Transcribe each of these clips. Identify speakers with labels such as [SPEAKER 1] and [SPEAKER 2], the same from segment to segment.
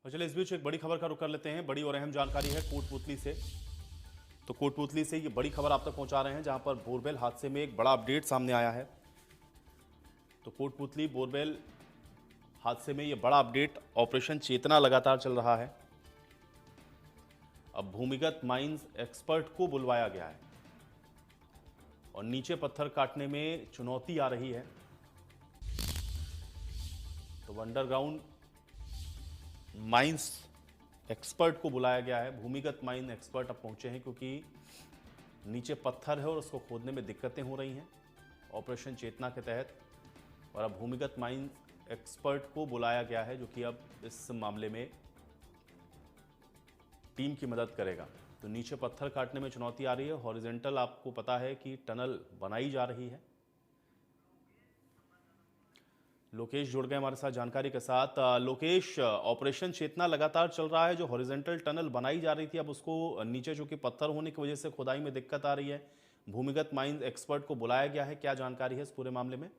[SPEAKER 1] और चलिए इस बीच एक बड़ी खबर का रुख कर लेते हैं। बड़ी और अहम जानकारी है कोटपूतली से। तो कोटपूतली से ये बड़ी खबर आप तक पहुंचा रहे हैं, जहां पर बोरवेल हादसे में एक बड़ा अपडेट सामने आया है। तो कोटपूतली बोरवेल हादसे में ये बड़ा अपडेट, ऑपरेशन चेतना लगातार चल रहा है। अब भूमिगत माइंस एक्सपर्ट को बुलवाया गया है और नीचे पत्थर काटने में चुनौती आ रही है। तो अंडरग्राउंड माइंस एक्सपर्ट को बुलाया गया है। भूमिगत माइन एक्सपर्ट अब पहुंचे हैं क्योंकि नीचे पत्थर है और उसको खोदने में दिक्कतें हो रही हैं ऑपरेशन चेतना के तहत। और अब भूमिगत माइन एक्सपर्ट को बुलाया गया है जो कि अब इस मामले में टीम की मदद करेगा। तो नीचे पत्थर काटने में चुनौती आ रही है। हॉरिजेंटल आपको पता है कि टनल बनाई जा रही है। लोकेश जुड़ गए हमारे साथ जानकारी के साथ। लोकेश, ऑपरेशन चेतना लगातार चल रहा है। जो हॉरिजेंटल टनल बनाई जा रही थी, अब उसको नीचे चूंकि पत्थर होने की वजह से खुदाई में दिक्कत आ रही है। भूमिगत माइंस एक्सपर्ट को बुलाया गया है, क्या जानकारी है इस पूरे मामले में?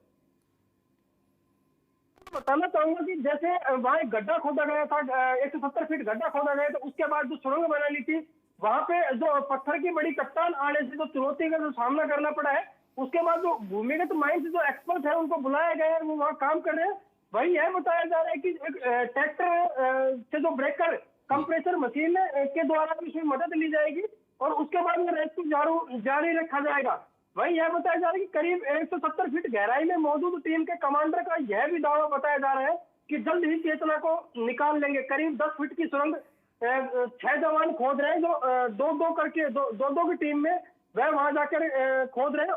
[SPEAKER 2] बताना चाहूंगा कि जैसे वहाँ एक गड्ढा खोदा गया था, 170 फीट गड्ढा खोदा गया, तो उसके बाद जो सुरंग बना ली थी, वहां पे जो पत्थर की बड़ी चट्टान आने से जो चुनौती का जो सामना करना पड़ा है, उसके बाद जो भूमिगत माइंस जो एक्सपर्ट है उनको बुलाया गया है, वो वहाँ काम कर रहे हैं। वही यह बताया जा रहा है कि एक ट्रैक्टर से जो ब्रेकर कंप्रेसर मशीन के द्वारा इसमें मदद ली जाएगी और उसके बाद में रेस्क्यू जारी रखा जाएगा। वही यह बताया जा रहा है कि करीब 170 फीट गहराई में मौजूद टीम के कमांडर का यह भी दावा बताया जा रहा है कि जल्द ही चेतना को निकाल लेंगे। करीब 10 फीट की सुरंग 6 जवान खोद रहे हैं, जो दो दो करके दो की टीम में वह वहां जाकर खोद रहे हैं।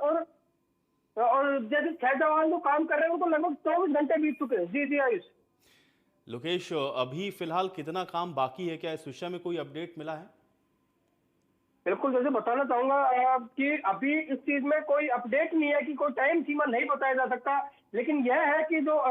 [SPEAKER 2] और जैसे 6 जवान जो काम कर रहे हैं, वो तो लगभग 24 घंटे बीत चुके हैं। जी जी आयुष।
[SPEAKER 1] लोकेश, अभी फिलहाल कितना काम बाकी है, क्या इस विषय में कोई अपडेट मिला है?
[SPEAKER 2] बिल्कुल, जैसे बताना चाहूंगा कि अभी इस चीज में कोई अपडेट नहीं है, कि कोई टाइम सीमा नहीं बताया जा सकता। लेकिन यह है कि जो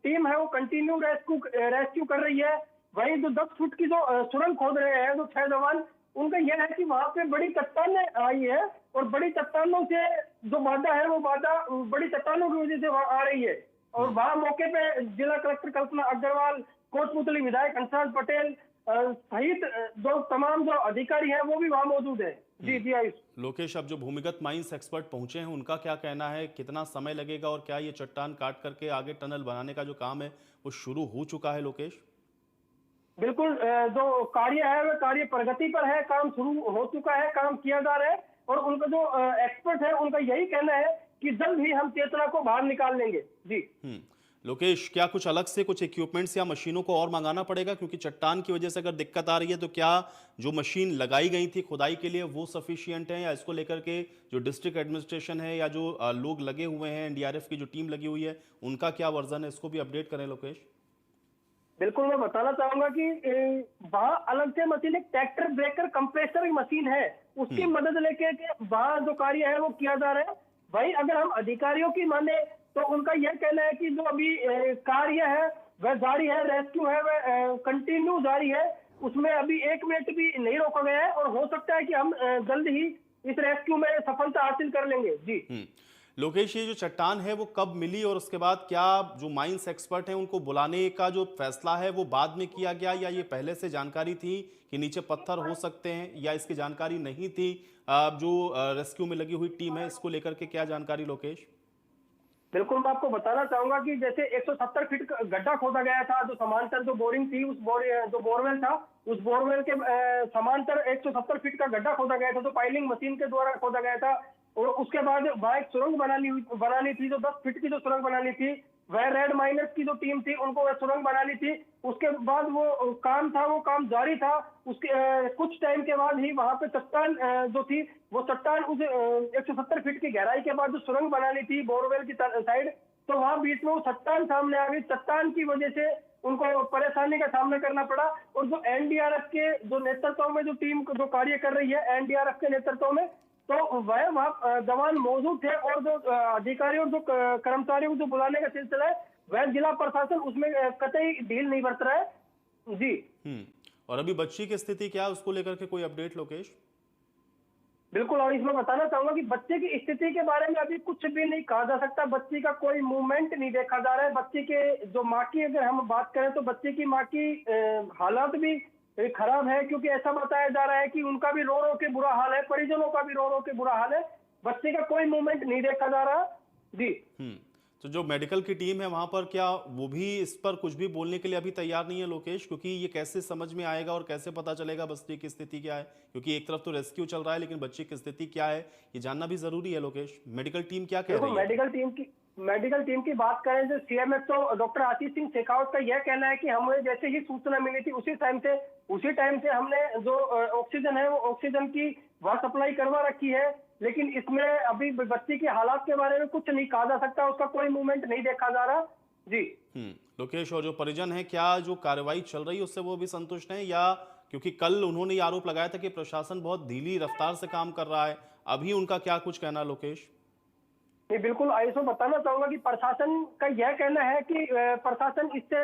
[SPEAKER 2] टीम है वो कंटिन्यू रेस्क्यू कर रही है। वही जो 10 फुट की जो सुरंग खोद रहे हैं जो 6 जवान, उनका यह है कि वहां पे बड़ी चट्टानें आई है और बड़ी चट्टानों से जो बाधा है, वो बाधा बड़ी चट्टानों की वजह से वहां आ रही है। और वहां मौके पे जिला कलेक्टर कल्पना अग्रवाल, कोटपुतली विधायक हंसराज पटेल सहित जो तमाम जो अधिकारी हैं वो भी वहां मौजूद है। जी जी आयुष।
[SPEAKER 1] लोकेश, अब जो भूमिगत माइंस एक्सपर्ट पहुंचे हैं उनका क्या कहना है, कितना समय लगेगा और क्या ये चट्टान काट करके आगे टनल बनाने का जो काम है वो शुरू हो चुका है? लोकेश,
[SPEAKER 2] बिल्कुल, जो कार्य है वह कार्य प्रगति पर है, काम शुरू हो चुका है, काम किया जा रहा है। और उनका जो एक्सपर्ट है उनका यही कहना है कि जल्द ही हम चेतना को बाहर निकाल लेंगे। जी
[SPEAKER 1] लोकेश, क्या कुछ अलग से कुछ इक्विपमेंट्स या मशीनों को और मंगाना पड़ेगा? क्योंकि चट्टान की वजह से अगर दिक्कत आ रही है तो क्या जो मशीन लगाई गई थी खुदाई के लिए वो सफिशियंट है, या इसको लेकर के जो डिस्ट्रिक्ट एडमिनिस्ट्रेशन है या जो लोग लगे हुए हैं, एनडीआरएफ की जो टीम लगी हुई है, उनका क्या वर्जन है? इसको भी अपडेट करें लोकेश।
[SPEAKER 2] बिल्कुल, मैं बताना चाहूंगा कि वहाँ अलग से मशीन, एक ट्रैक्टर ब्रेकर कंप्रेसर मशीन है, उसकी मदद लेके वहाँ जो कार्य है वो किया जा रहा है। वही अगर हम अधिकारियों की माने तो उनका यह कहना है कि जो अभी कार्य है वह जारी है, रेस्क्यू है वह कंटिन्यू जारी है, उसमें अभी 1 मिनट भी नहीं रोका गया है। और हो सकता है कि हम जल्द ही इस रेस्क्यू में सफलता हासिल कर लेंगे। जी
[SPEAKER 1] लोकेश, ये जो चट्टान है वो कब मिली और उसके बाद क्या जो माइंस एक्सपर्ट हैं उनको बुलाने का जो फैसला है वो बाद में किया गया, या ये पहले से जानकारी थी कि नीचे पत्थर हो सकते हैं, या इसकी जानकारी नहीं थी? जो रेस्क्यू में लगी हुई टीम है इसको लेकर के क्या जानकारी लोकेश?
[SPEAKER 2] बिल्कुल, मैं आपको बताना चाहूंगा कि जैसे 170 फीट का गड्ढा खोदा गया था, जो समांतर जो बोरिंग थी, उस जो बोरवेल था, उस बोरवेल के समांतर 170 फीट का गड्ढा खोदा गया था, जो पाइलिंग मशीन के द्वारा खोदा गया था। और उसके बाद वहां एक सुरंग बनानी थी, जो 10 फीट की जो सुरंग बनानी थी, वह रेड माइनर्स की जो टीम थी उनको वह सुरंग बनानी थी। उसके बाद वो काम था, वो काम जारी था। उसके कुछ टाइम के बाद ही वहां पे चट्टान जो थी, वो चट्टान उस 170 फीट की गहराई के बाद जो सुरंग बनानी थी बोरवेल की साइड, तो वहां बीच में वो चट्टान सामने आ गई। चट्टान की वजह से उनको परेशानी का सामना करना पड़ा। और जो एनडीआरएफ के जो नेतृत्व में जो टीम जो कार्य कर रही है, एनडीआरएफ के नेतृत्व में, तो वह वहाँ जवान मौजूद थे। और जो अधिकारी और जो कर्मचारियों को जो बुलाने का सिलसिला है, वह जिला प्रशासन उसमें कतई ढील नहीं बरत रहा है। जी
[SPEAKER 1] और अभी बच्ची की स्थिति क्या है, उसको लेकर के कोई अपडेट लोकेश?
[SPEAKER 2] बिल्कुल, और इसमें बताना चाहूंगा कि बच्चे की स्थिति के बारे में अभी कुछ भी नहीं कहा जा सकता। बच्ची का कोई मूवमेंट नहीं देखा जा रहा है। बच्ची के जो माँ की अगर हम बात करें तो बच्चे की माँ की हालात भी खराब है, क्योंकि ऐसा बताया जा रहा है कि उनका भी रो रो के बुरा हाल है, परिजनों का भी रो रो के बुरा हाल है। बच्चे का कोई मूवमेंट नहीं देखा जा रहा। जी।
[SPEAKER 1] तो जो मेडिकल की टीम है वहां पर, क्या वो भी इस पर कुछ भी बोलने के लिए अभी तैयार नहीं है लोकेश? क्योंकि ये कैसे समझ में आएगा और कैसे पता चलेगा बच्चे की स्थिति क्या है? क्योंकि एक तरफ तो रेस्क्यू चल रहा है, लेकिन बच्चे की स्थिति क्या है ये जानना भी जरूरी है लोकेश। मेडिकल टीम क्या कह
[SPEAKER 2] देखो,
[SPEAKER 1] रही है?
[SPEAKER 2] मेडिकल टीम की बात करें जो सीएमएचओ डॉक्टर आशीष सिंह शेखावत का यह कहना है कि हमें जैसे ही सूचना मिली थी उसी टाइम से हमने जो ऑक्सीजन है वो ऑक्सीजन की वह सप्लाई करवा रखी है। लेकिन इसमें अभी बच्ची की हालात के बारे में कुछ नहीं कहा जा सकता, उसका कोई मूवमेंट नहीं देखा जा रहा। जी।
[SPEAKER 1] लोकेश, और जो परिजन है क्या जो कार्रवाई चल रही है उससे वो भी संतुष्ट हैं, या क्योंकि कल उन्होंने ये आरोप लगाया था कि प्रशासन बहुत धीमी रफ्तार से काम कर रहा है, अभी उनका क्या कुछ कहना लोकेश?
[SPEAKER 2] नहीं, बिल्कुल आयुष में बताना चाहूंगा कि प्रशासन का यह कहना है कि प्रशासन इससे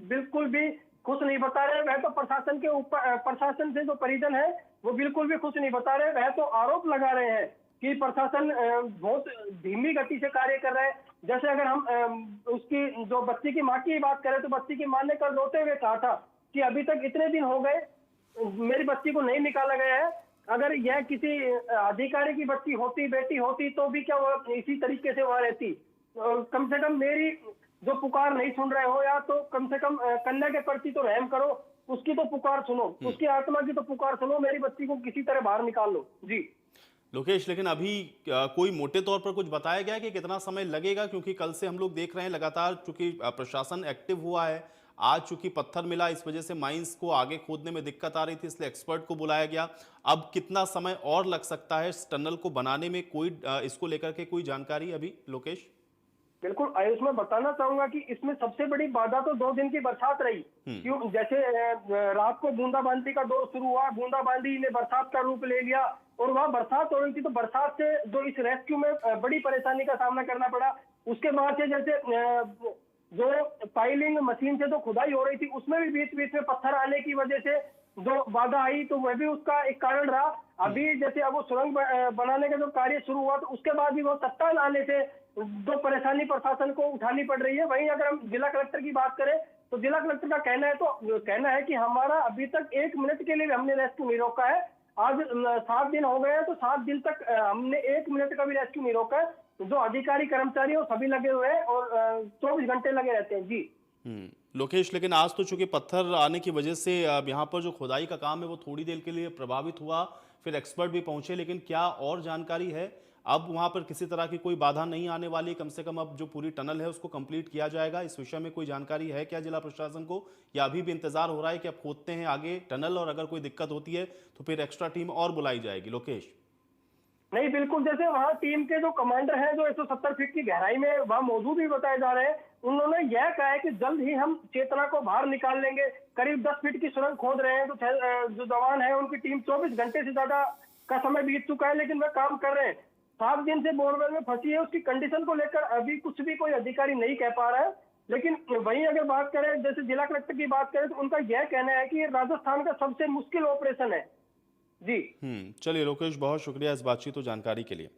[SPEAKER 2] बिल्कुल भी खुश नहीं बता रहे। वह तो प्रशासन के ऊपर प्रशासन से जो परिजन है वो बिल्कुल भी खुश नहीं बता रहे। वह तो आरोप लगा रहे हैं कि प्रशासन बहुत धीमी गति से कार्य कर रहा है। जैसे अगर हम उसकी जो बच्ची की माँ की बात करें तो बच्ची की माँ ने कल रोते हुए कहा था कि अभी तक इतने दिन हो गए मेरी बच्ची को नहीं निकाला गया है। अगर यह किसी अधिकारी की बच्ची होती, बेटी होती, तो भी क्या वो इसी तरीके से वहां रहती? कम से कम मेरी जो पुकार नहीं सुन रहे हो, या तो कम से कम कन्या के प्रति तो रहम करो, उसकी तो पुकार सुनो, उसकी आत्मा की तो पुकार सुनो, मेरी बच्ची को किसी तरह बाहर निकाल लो। जी
[SPEAKER 1] लोकेश, लेकिन अभी कोई मोटे तौर पर कुछ बताया गया है कि कितना समय लगेगा? क्योंकि कल से हम लोग देख रहे हैं लगातार, चूंकि प्रशासन एक्टिव हुआ है, आज चूंकि पत्थर मिला इस वजह से माइंस को आगे खोदने में दिक्कत आ रही थी, इसलिए एक्सपर्ट को बुलाया गया। अब कितना समय और लग सकता है इस टनल को बनाने में, कोई इसको लेकर के कोई जानकारी अभी लोकेश?
[SPEAKER 2] बिल्कुल आयुष, मैं बताना चाहूंगा कि इसमें सबसे बड़ी बाधा तो 2 दिन की बरसात रही। क्यों? जैसे रात को बूंदाबांदी का दौर शुरू हुआ, बूंदाबांदी ने बरसात का रूप ले लिया और वहां बरसात हो रही थी, तो बरसात से जो इस रेस्क्यू में बड़ी परेशानी का सामना करना पड़ा। उसके बाद से जैसे जो पाइलिंग मशीन से जो खुदाई हो रही थी उसमें भी बीच बीच में पत्थर आने की वजह से जो बाधा आई, तो वह भी उसका एक कारण रहा। अभी जैसे अब वो सुरंग बनाने का जो कार्य शुरू हुआ तो उसके बाद भी वो चट्टान आने से जो परेशानी प्रशासन को उठानी पड़ रही है। वहीं अगर हम जिला कलेक्टर की बात करें तो जिला कलेक्टर का कहना है कि हमारा अभी तक 1 मिनट के लिए भी हमने रेस्क्यू नहीं रोका है। आज 7 दिन हो गए हैं, तो 7 दिन तक हमने 1 मिनट का भी रेस्क्यू नहीं रोका है। जो अधिकारी कर्मचारी वो सभी लगे हुए हैं और 24 घंटे लगे रहते हैं। जी
[SPEAKER 1] लोकेश, लेकिन आज तो चूंकि पत्थर आने की वजह से अब यहाँ पर जो खुदाई का काम है वो थोड़ी देर के लिए प्रभावित हुआ, फिर एक्सपर्ट भी पहुंचे, लेकिन क्या और जानकारी है? अब वहां पर किसी तरह की कोई बाधा नहीं आने वाली? कम से कम अब जो पूरी टनल है उसको कंप्लीट किया जाएगा, इस विषय में कोई जानकारी है क्या जिला प्रशासन को, या अभी भी इंतजार हो रहा है कि अब खोदते हैं आगे टनल और अगर कोई दिक्कत होती है तो फिर एक्स्ट्रा टीम और बुलाई जाएगी? लोकेश,
[SPEAKER 2] नहीं, बिल्कुल, जैसे वहाँ टीम के जो कमांडर हैं जो 170 फीट की गहराई में वहाँ मौजूद ही बताए जा रहे हैं, उन्होंने यह कहा है कि जल्द ही हम चेतना को बाहर निकाल लेंगे। करीब 10 फीट की सुरंग खोद रहे हैं, तो जो जवान है उनकी टीम 24 घंटे से ज्यादा का समय बीत चुका है, लेकिन वह काम कर रहे हैं। 7 दिन से बोरवेल में फंसी है, उसकी कंडीशन को लेकर अभी कुछ भी कोई अधिकारी नहीं कह पा रहा है। लेकिन वहीं अगर बात करें, जैसे जिला कलेक्टर की बात करें, तो उनका यह कहना है कि ये राजस्थान का सबसे मुश्किल ऑपरेशन है। जी
[SPEAKER 1] चलिए लोकेश, बहुत शुक्रिया इस बातचीत और जानकारी के लिए।